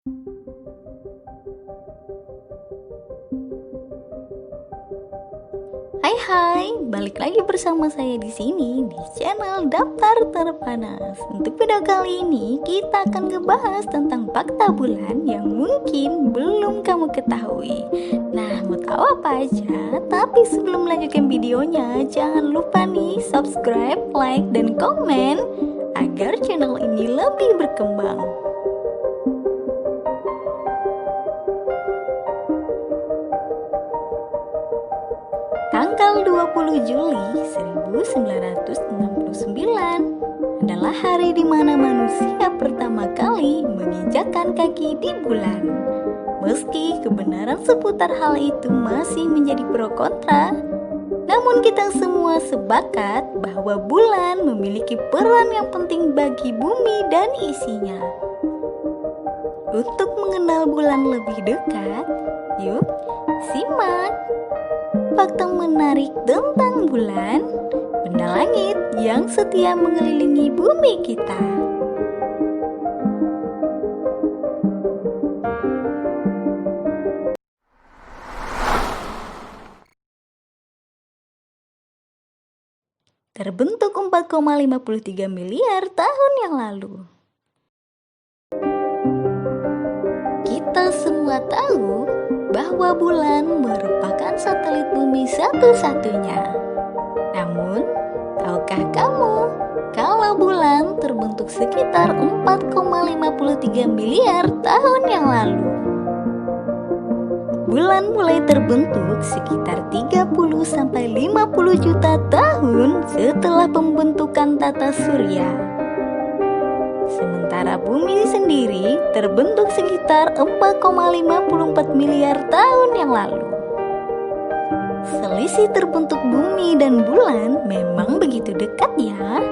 Hai, balik lagi bersama saya di sini di channel Daftar Terpanas. Untuk video kali ini kita akan ngebahas tentang fakta bulan yang mungkin belum kamu ketahui. Nah, mau tahu apa aja? Tapi sebelum melanjutkan videonya, jangan lupa nih subscribe, like, dan komen agar channel ini lebih berkembang. Tanggal 20 Juli 1969 adalah hari di mana manusia pertama kali menginjakkan kaki di bulan. Meski kebenaran seputar hal itu masih menjadi pro kontra, namun kita semua sepakat bahwa bulan memiliki peran yang penting bagi bumi dan isinya. Untuk mengenal bulan lebih dekat, yuk simak fakta menarik tentang bulan, benda langit yang setia mengelilingi bumi kita. Terbentuk 4,53 miliar tahun yang lalu. Kita semua tahu bahwa bulan merupakan satelit bumi satu-satunya. Namun, tahukah kamu kalau bulan terbentuk sekitar 4,53 miliar tahun yang lalu? Bulan mulai terbentuk sekitar 30-50 juta tahun setelah pembentukan tata surya. Sementara bumi sendiri terbentuk sekitar 4,54 miliar tahun yang lalu. Selisih terbentuk bumi dan bulan memang begitu dekat ya.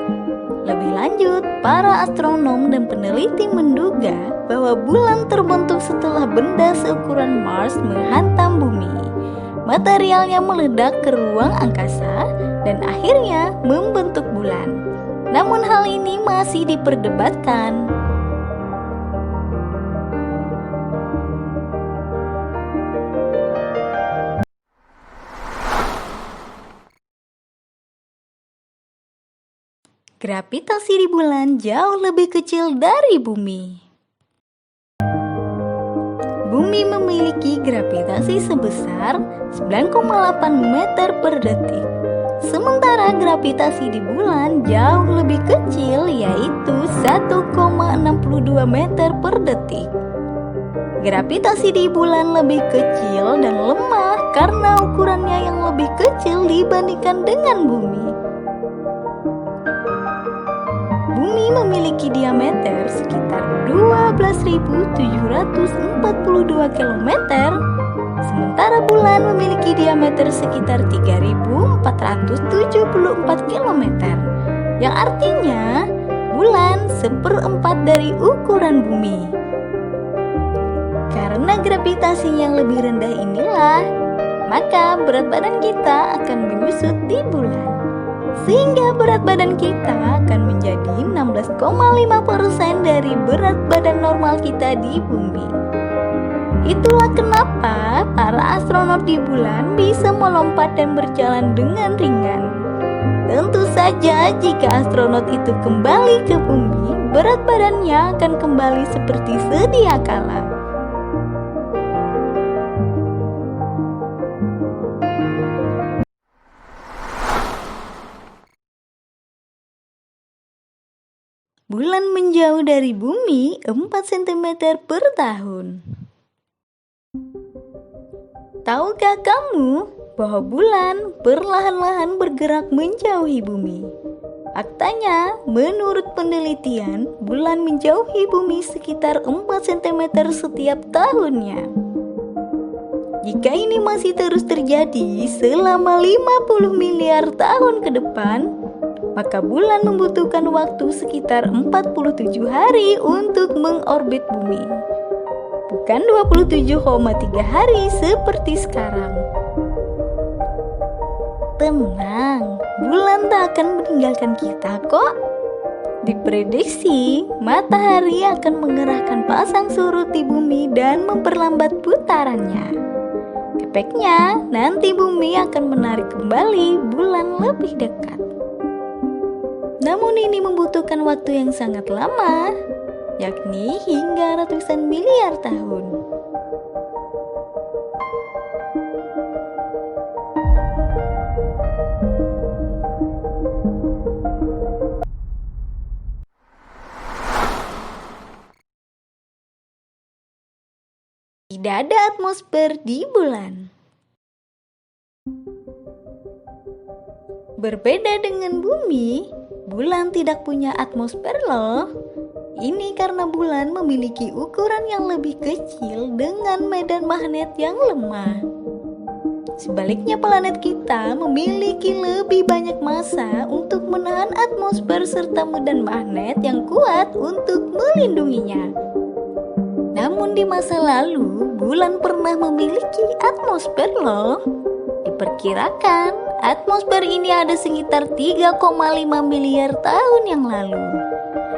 Lebih lanjut, para astronom dan peneliti menduga bahwa bulan terbentuk setelah benda seukuran Mars menghantam bumi. Materialnya meledak ke ruang angkasa dan akhirnya membentuk bulan. Namun hal ini masih diperdebatkan. Gravitasi di bulan jauh lebih kecil dari bumi. Bumi memiliki gravitasi sebesar 9,8 meter per detik. Sementara gravitasi di bulan jauh lebih kecil, yaitu 1,62 meter per detik. Gravitasi di bulan lebih kecil dan lemah karena ukurannya yang lebih kecil dibandingkan dengan bumi. Bumi memiliki diameter sekitar 12.742 km, sementara bulan memiliki diameter sekitar 3.474 km, yang artinya bulan 1/4 dari ukuran bumi. Karena gravitasi yang lebih rendah inilah, maka berat badan kita akan menyusut di bulan, sehingga berat badan kita akan menjadi 16,5% dari berat badan normal kita di bumi. Itulah kenapa para astronot di bulan bisa melompat dan berjalan dengan ringan. Tentu saja jika astronot itu kembali ke bumi, berat badannya akan kembali seperti sedia kala. Bulan menjauh dari bumi 4 cm per tahun. Tahukah kamu bahwa bulan perlahan-lahan bergerak menjauhi bumi? Faktanya, menurut penelitian, bulan menjauhi bumi sekitar 4 cm setiap tahunnya. Jika ini masih terus terjadi selama 50 miliar tahun ke depan, maka bulan membutuhkan waktu sekitar 47 hari untuk mengorbit bumi, bukan 27,3 hari seperti sekarang. Tenang, bulan tak akan meninggalkan kita kok. Diprediksi, matahari akan mengerahkan pasang surut di bumi dan memperlambat putarannya. Efeknya, nanti bumi akan menarik kembali bulan lebih dekat. Namun ini membutuhkan waktu yang sangat lama, yakni hingga ratusan miliar tahun. Tidak ada atmosfer di bulan. Berbeda dengan bumi, bulan tidak punya atmosfer loh. Ini karena bulan memiliki ukuran yang lebih kecil dengan medan magnet yang lemah. Sebaliknya planet kita memiliki lebih banyak massa untuk menahan atmosfer serta medan magnet yang kuat untuk melindunginya. Namun di masa lalu, bulan pernah memiliki atmosfer loh. Diperkirakan, atmosfer ini ada sekitar 3,5 miliar tahun yang lalu.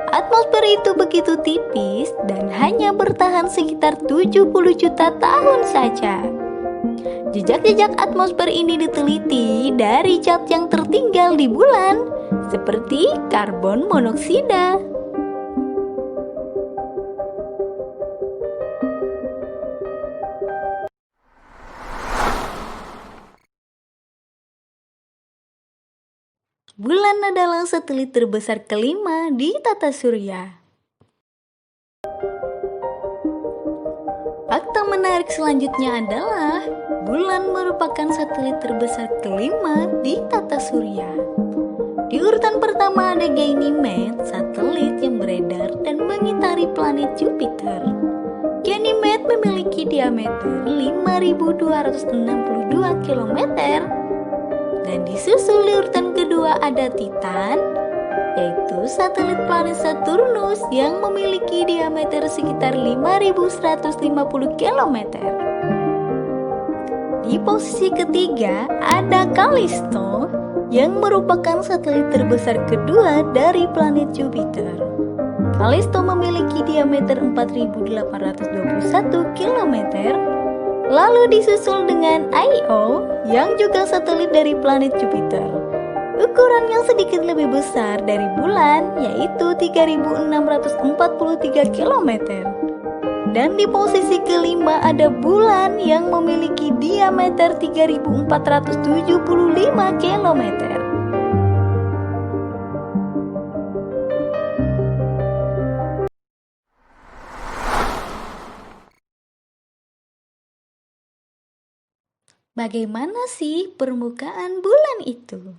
Atmosfer itu begitu tipis dan hanya bertahan sekitar 70 juta tahun saja. Jejak-jejak atmosfer ini diteliti dari zat yang tertinggal di bulan, seperti karbon monoksida. Bulan adalah satelit terbesar kelima di tata surya. Fakta menarik selanjutnya adalah bulan merupakan satelit terbesar kelima di tata surya. Di urutan pertama ada Ganymede, satelit yang beredar dan mengitari planet Jupiter. Ganymede memiliki diameter 5.262 km. Dan disusul di urutan kedua ada Titan, yaitu satelit planet Saturnus yang memiliki diameter sekitar 5.150 km. Di posisi ketiga ada Callisto yang merupakan satelit terbesar kedua dari planet Jupiter. Callisto memiliki diameter 4.821 km. Lalu disusul dengan Io yang juga satelit dari planet Jupiter. Ukuran yang sedikit lebih besar dari bulan yaitu 3.643 km. Dan di posisi kelima ada bulan yang memiliki diameter 3.475 km. Bagaimana sih permukaan bulan itu?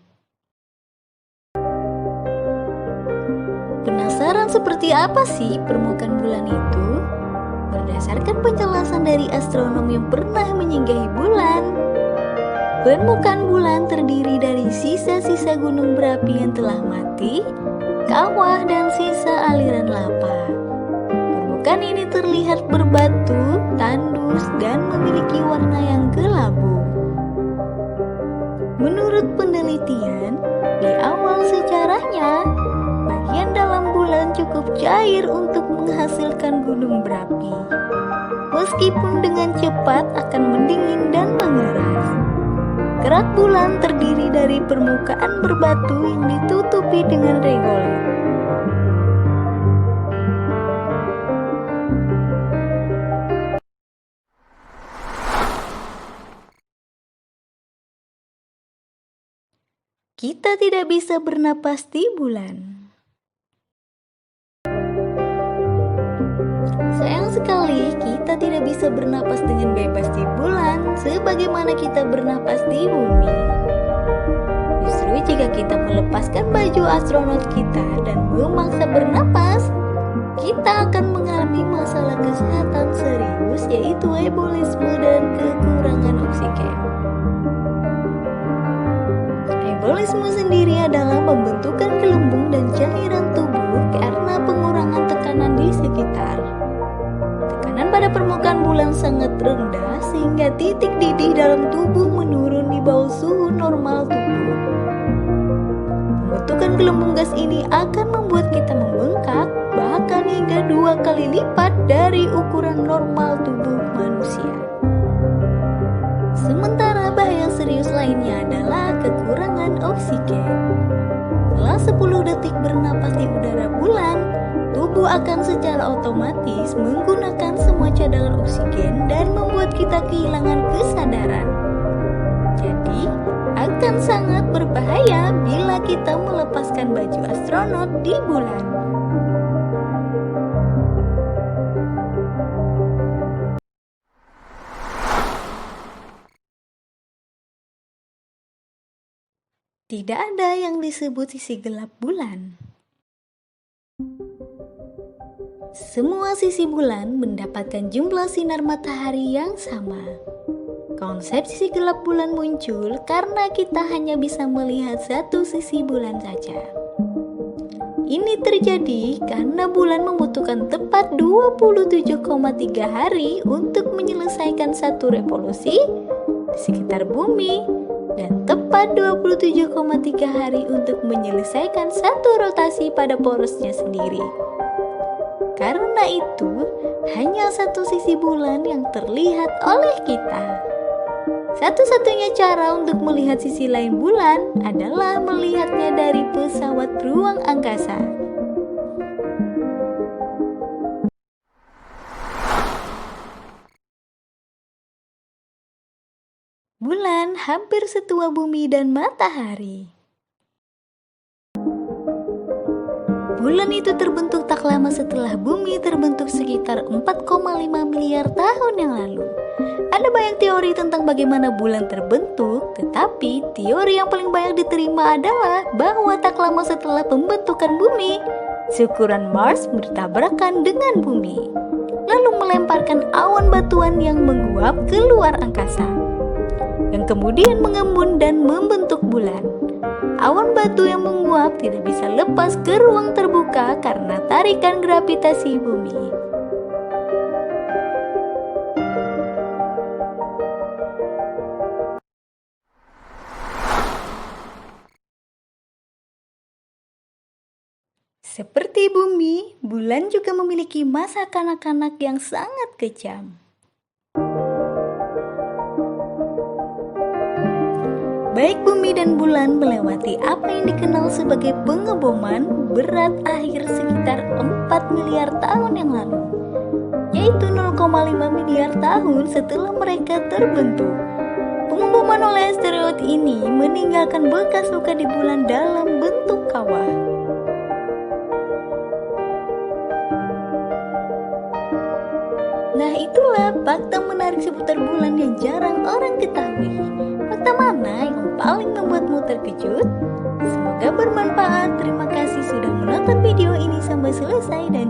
Penasaran seperti apa sih permukaan bulan itu? Berdasarkan penjelasan dari astronom yang pernah menyinggahi bulan, permukaan bulan terdiri dari sisa-sisa gunung berapi yang telah mati, kawah, dan sisa aliran lava. Permukaan ini terlihat berbatu, tandus, dan memiliki warna yang kelabu. Menurut penelitian, di awal sejarahnya, bagian dalam bulan cukup cair untuk menghasilkan gunung berapi. Meskipun dengan cepat akan mendingin dan mengeras. Kerak bulan terdiri dari permukaan berbatu yang ditutupi dengan regolet. Kita tidak bisa bernapas di bulan. Sayang sekali kita tidak bisa bernapas dengan bebas di bulan sebagaimana kita bernapas di bumi. Justru jika kita melepaskan baju astronot kita dan memaksa bernapas, kita akan mengalami masalah kesehatan serius yaitu ebolisme dan kekurangan oksigen. Ebolisme sendiri adalah pembentukan gelembung dan cairan tubuh karena pengurangan tekanan di sekitar. Tekanan pada permukaan bulan sangat rendah sehingga titik didih dalam tubuh menurun di bawah suhu normal tubuh. pembentukan gelembung gas ini akan membuat kita membengkak bahkan hingga 2 kali lipat dari ukuran normal tubuh manusia. Sementara bahaya serius lainnya adalah kekurangan oksigen. Setelah 10 detik bernapas di udara bulan, tubuh akan secara otomatis menggunakan semua cadangan oksigen dan membuat kita kehilangan kesadaran. Jadi, akan sangat berbahaya bila kita melepaskan baju astronot di bulan. Tidak ada yang disebut sisi gelap bulan. Semua sisi bulan mendapatkan jumlah sinar matahari yang sama. Konsep sisi gelap bulan muncul karena kita hanya bisa melihat satu sisi bulan saja. Ini terjadi karena bulan membutuhkan tepat 27,3 hari untuk menyelesaikan satu revolusi di sekitar bumi dan tepat 27,3 hari untuk menyelesaikan satu rotasi pada porosnya sendiri. Karena itu, hanya satu sisi bulan yang terlihat oleh kita. Satu-satunya cara untuk melihat sisi lain bulan adalah melihatnya dari pesawat ruang angkasa. Bulan hampir setua bumi dan matahari. Bulan itu terbentuk tak lama setelah bumi terbentuk sekitar 4,5 miliar tahun yang lalu. Ada banyak teori tentang bagaimana bulan terbentuk, tetapi teori yang paling banyak diterima adalah bahwa tak lama setelah pembentukan bumi, syukuran Mars bertabrakan dengan bumi, lalu melemparkan awan batuan yang menguap ke luar angkasa, yang kemudian mengembun dan membentuk bulan. Awan batu yang menguap tidak bisa lepas ke ruang terbuka karena tarikan gravitasi bumi. Seperti bumi, bulan juga memiliki masa kanak-kanak yang sangat kejam. Baik bumi dan bulan melewati apa yang dikenal sebagai pengeboman berat akhir sekitar 4 miliar tahun yang lalu, yaitu 0,5 miliar tahun setelah mereka terbentuk. Pengeboman oleh asteroid ini meninggalkan bekas luka di bulan dalam bentuk kawah. Nah, itulah fakta menarik seputar bulan yang jarang orang ketahui. Fakta mana yang paling membuatmu terkejut? Semoga bermanfaat. Terima kasih sudah menonton video ini sampai selesai.